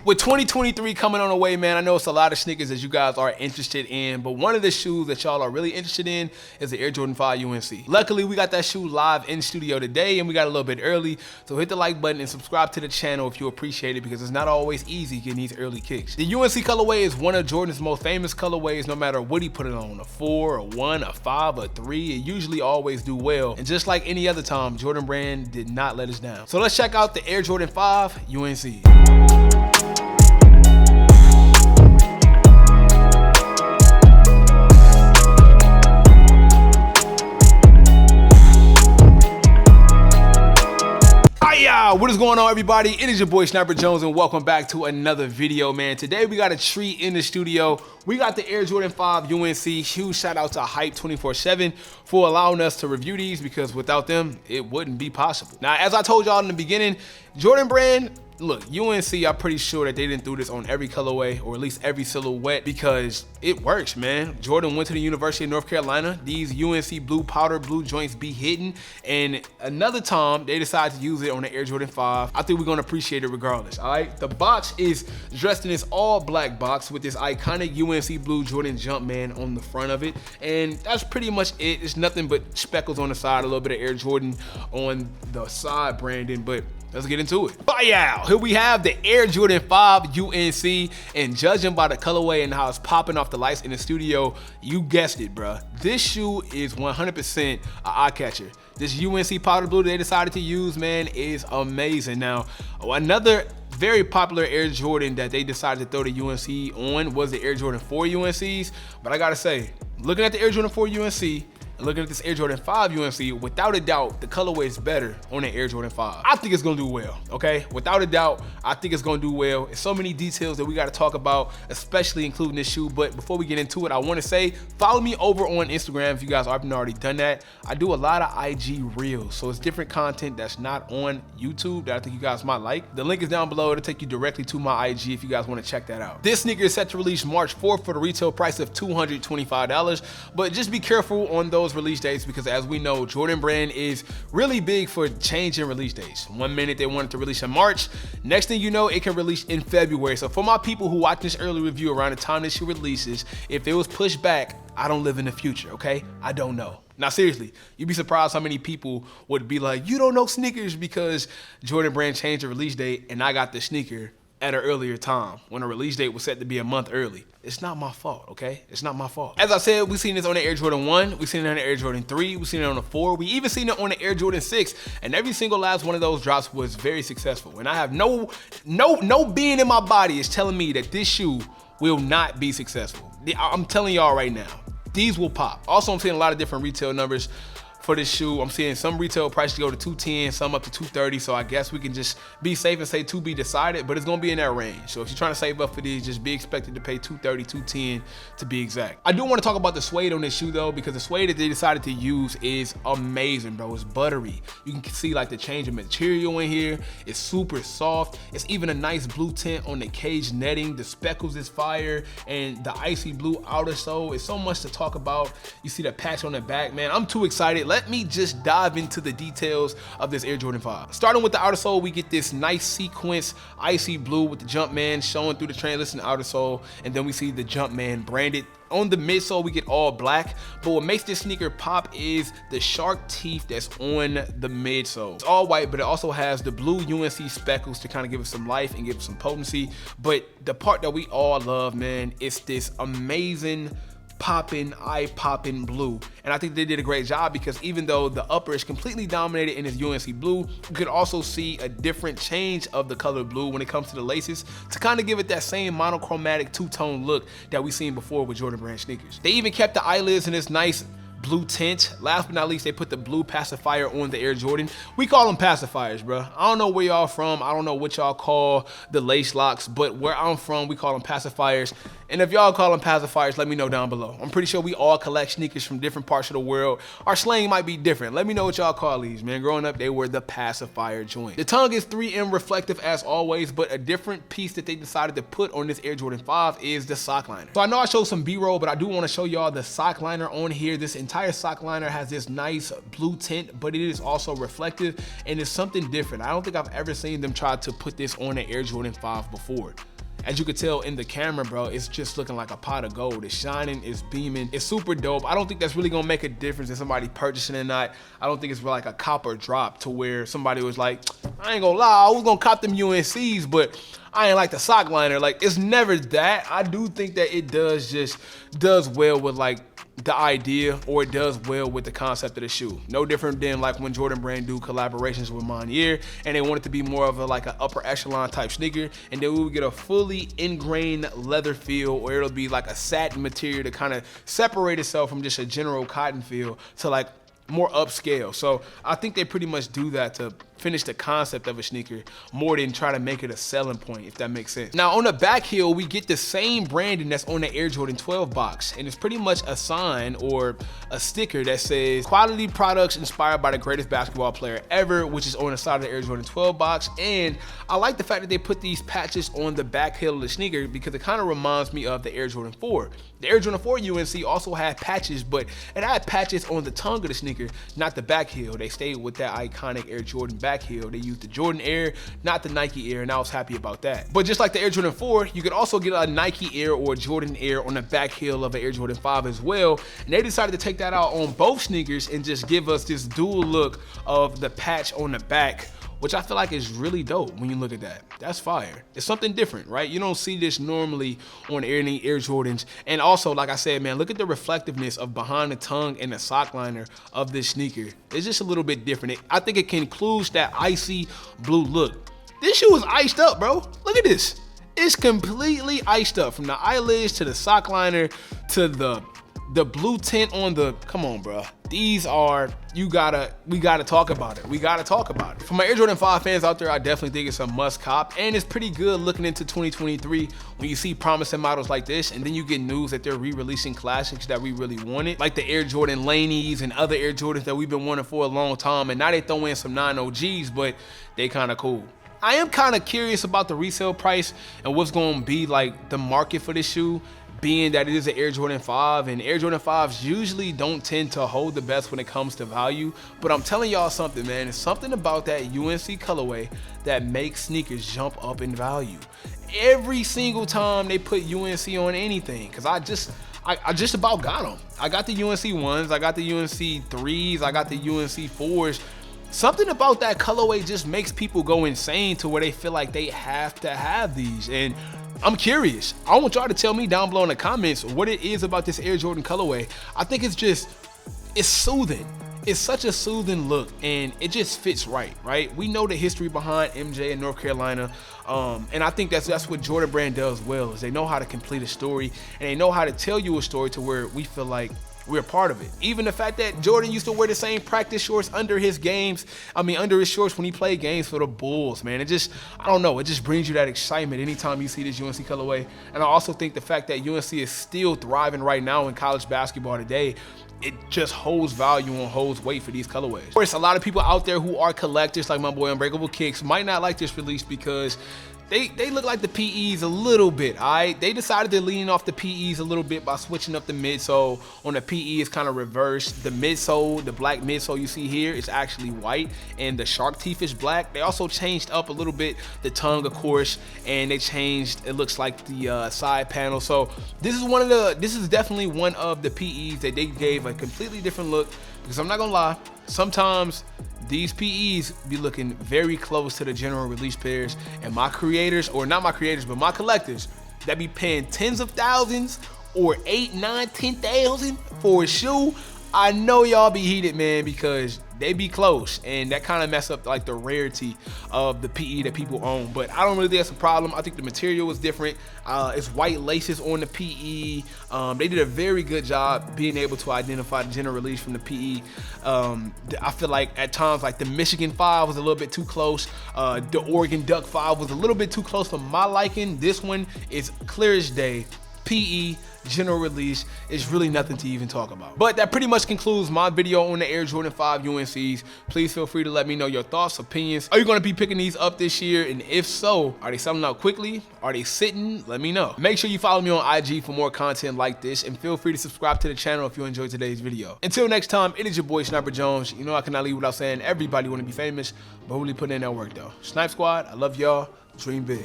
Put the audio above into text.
With 2023 coming on the way, man, I know it's a lot of sneakers that you guys are interested in, but one of the shoes that y'all are really interested in is the Air Jordan 5 UNC. Luckily, we got that shoe live in studio today, and we got a little bit early, so hit the like button and subscribe to the channel if you appreciate it, because it's not always easy getting these early kicks. The UNC colorway is one of Jordan's most famous colorways, no matter what he put it on, a 4, a 1, a 5, a 3, it usually always do well, and just like any other time, Jordan Brand did not let us down. So let's check out the Air Jordan 5 UNC. What is going on, everybody? It is your boy Sniper Jones, and welcome back to another video, man. Today we got a treat in the studio. We got the Air Jordan 5 UNC. Huge shout out to Hype 24/7 for allowing us to review these, because without them it wouldn't be possible. Now, as I told y'all in the beginning, Jordan Brand, look, UNC, I'm pretty sure that they didn't do this on every colorway, or at least every silhouette, because it works, man. Jordan went to the University of North Carolina. These UNC blue powder blue joints be hitting, and another time they decided to use it on the Air Jordan 5. I think we're gonna appreciate it regardless, all right? The box is dressed in this all black box with this iconic UNC blue Jordan Jumpman on the front of it, and that's pretty much it. It's nothing but speckles on the side, a little bit of Air Jordan on the side branding, but let's get into it. Bye. Here we have the Air Jordan 5 UNC, and judging by the colorway and how it's popping off the lights in the studio, you guessed it, bruh. This shoe is 100% an eye catcher. This UNC powder blue they decided to use, man, is amazing. Now, another very popular Air Jordan that they decided to throw the UNC on was the Air Jordan 4 UNCs, but I gotta say, looking at the Air Jordan 4 UNC, and looking at this Air Jordan 5 UNC, without a doubt, the colorway is better on the Air Jordan 5. I think it's gonna do well, okay? Without a doubt, I think it's gonna do well. There's so many details that we gotta talk about, especially including this shoe. But before we get into it, I wanna say, follow me over on Instagram if you guys haven't already done that. I do a lot of IG Reels, so it's different content that's not on YouTube that I think you guys might like. The link is down below. It'll take you directly to my IG if you guys wanna check that out. This sneaker is set to release March 4th for the retail price of $225, but just be careful on those release dates, because as we know, Jordan Brand is really big for changing release dates. One minute they want it to release in March, next thing you know, it can release in February. So for my people who watch this early review around the time this shoe releases, if it was pushed back, I don't live in the future, okay? I don't know. Now seriously, you'd be surprised how many people would be like, you don't know sneakers because Jordan Brand changed the release date and I got the sneaker at an earlier time when a release date was set to be a month early. It's not my fault, okay? It's not my fault. As I said, we've seen this on the Air Jordan 1, we've seen it on the Air Jordan 3, we've seen it on the 4, we even seen it on the Air Jordan 6, and every single last one of those drops was very successful. And I have no being in my body is telling me that this shoe will not be successful. I'm telling y'all right now, these will pop. Also, I'm seeing a lot of different retail numbers for this shoe. I'm seeing some retail prices go to $210, some up to $230, so I guess we can just be safe and say to be decided, but it's gonna be in that range. So if you're trying to save up for these, just be expected to pay $230, $210 to be exact. I do want to talk about the suede on this shoe though, because the suede that they decided to use is amazing, bro. It's buttery. You can see like the change of material in here. It's super soft. It's even a nice blue tint on the cage netting. The speckles is fire, and the icy blue outer sole. It's so much to talk about. You see the patch on the back, man. I'm too excited. Let me just dive into the details of this Air Jordan 5. Starting with the outer sole, we get this nice sequence icy blue with the Jumpman showing through the translucent outer sole, and then we see the Jumpman branded. On the midsole, we get all black, but what makes this sneaker pop is the shark teeth that's on the midsole. It's all white, but it also has the blue UNC speckles to kind of give it some life and give it some potency. But the part that we all love, man, is this amazing popping, eye-popping blue. And I think they did a great job, because even though the upper is completely dominated in this UNC blue, you could also see a different change of the color blue when it comes to the laces to kind of give it that same monochromatic two-tone look that we've seen before with Jordan Brand sneakers. They even kept the eyelids in this nice blue tint. Last but not least, they put the blue pacifier on the Air Jordan. We call them pacifiers, bro. I don't know where y'all from. I don't know what y'all call the lace locks, but where I'm from, we call them pacifiers. And if y'all call them pacifiers, let me know down below. I'm pretty sure we all collect sneakers from different parts of the world. Our slang might be different. Let me know what y'all call these, man. Growing up, they were the pacifier joint. The tongue is 3M reflective as always, but a different piece that they decided to put on this Air Jordan 5 is the sock liner. So I know I showed some B-roll, but I do want to show y'all the sock liner on here. This entire sock liner has this nice blue tint, but it is also reflective, and it's something different. I don't think I've ever seen them try to put this on an Air Jordan 5 before. as you could tell in the camera, bro, it's just looking like a pot of gold. It's shining, it's beaming, it's super dope. I don't think that's really gonna make a difference in somebody purchasing or not. I don't think it's like a copper drop to where somebody was like, I ain't gonna lie, I was gonna cop them UNCs, but I ain't like the sock liner. Like, it's never that. I do think that it does well with like the idea, or it does well with the concept of the shoe. No different than like when Jordan Brand do collaborations with Monier and they want it to be more of a like an upper echelon type sneaker, and then we would get a fully ingrained leather feel, or it'll be like a satin material to kind of separate itself from just a general cotton feel to like more upscale. So I think they pretty much do that to finish the concept of a sneaker more than try to make it a selling point, if that makes sense. Now on the back heel, we get the same branding that's on the Air Jordan 12 box, and it's pretty much a sign or a sticker that says quality products inspired by the greatest basketball player ever, which is on the side of the Air Jordan 12 box. And I like the fact that they put these patches on the back heel of the sneaker because it kind of reminds me of the Air Jordan 4. The Air Jordan 4 UNC also had patches, but it had patches on the tongue of the sneaker, not the back heel. They stayed with that iconic Air Jordan back heel. They used the Jordan Air, not the Nike Air, and I was happy about that. But just like the Air Jordan 4, you could also get a Nike Air or a Jordan Air on the back heel of an Air Jordan 5 as well. And they decided to take that out on both sneakers and just give us this dual look of the patch on the back, which I feel like is really dope when you look at that. That's fire. It's something different, right? You don't see this normally on any Air Jordans. And also, like I said, man, look at the reflectiveness of behind the tongue and the sock liner of this sneaker. It's just a little bit different. I think it concludes that icy blue look. This shoe is iced up, bro. Look at this. It's completely iced up from the eyelids to the sock liner to the blue tint on the, come on, bro. These are, we gotta talk about it. We gotta talk about it. For my Air Jordan 5 fans out there, I definitely think it's a must cop, and it's pretty good looking into 2023 when you see promising models like this, and then you get news that they're re-releasing classics that we really wanted, like the Air Jordan Laneys and other Air Jordans that we've been wanting for a long time, and now they throw in some 9OGs, but they kind of cool. I am kind of curious about the resale price and what's going to be like the market for this shoe, being that it is an Air Jordan 5, and Air Jordan 5s usually don't tend to hold the best when it comes to value. But I'm telling y'all something, man, it's something about that UNC colorway that makes sneakers jump up in value. Every single time they put UNC on anything, because I just about got them. I got the UNC 1s, I got the UNC 3s, I got the UNC 4s. Something about that colorway just makes people go insane to where they feel like they have to have these. And I'm curious. I want y'all to tell me down below in the comments what it is about this Air Jordan colorway. I think it's soothing. It's such a soothing look, and it just fits right? We know the history behind MJ in North Carolina, and I think that's what Jordan Brand does well, is they know how to complete a story, and they know how to tell you a story to where we feel like we're a part of it. Even the fact that Jordan used to wear the same practice shorts under his shorts when he played games for the Bulls, man. It just, I don't know, it just brings you that excitement anytime you see this UNC colorway. And I also think the fact that UNC is still thriving right now in college basketball today, it just holds value and holds weight for these colorways. Of course, a lot of people out there who are collectors, like my boy Unbreakable Kicks, might not like this release because they look like the PEs a little bit, all right? They decided to lean off the PEs a little bit by switching up the midsole. On the PE, it's kind of reversed. The midsole, the black midsole you see here is actually white, and the shark teeth is black. They also changed up a little bit the tongue, of course, and they changed, it looks like, the side panel. So this is definitely one of the PEs that they gave a completely different look, because I'm not gonna lie, sometimes these PEs be looking very close to the general release pairs, and my creators, or not my creators, but my collectors, that be paying tens of thousands or 8, 9, 10,000 for a shoe, I know y'all be heated, man, because they be close, and that kind of mess up like the rarity of the PE that people own. But I don't really think that's a problem. I think the material is different. It's white laces on the PE. They did a very good job being able to identify the general release from the PE. I feel like at times, like the Michigan 5 was a little bit too close. The Oregon Duck 5 was a little bit too close for my liking. This one is clear as day. PE, general release, is really nothing to even talk about. But that pretty much concludes my video on the Air Jordan 5 UNCs. Please feel free to let me know your thoughts, opinions. Are you going to be picking these up this year? And if so, are they selling out quickly? Are they sitting? Let me know. Make sure you follow me on IG for more content like this, and feel free to subscribe to the channel if you enjoyed today's video. Until next time, it is your boy Sniper Jones. You know I cannot leave without saying everybody want to be famous, but really put in that work though. Snipe Squad, I love y'all. Dream big.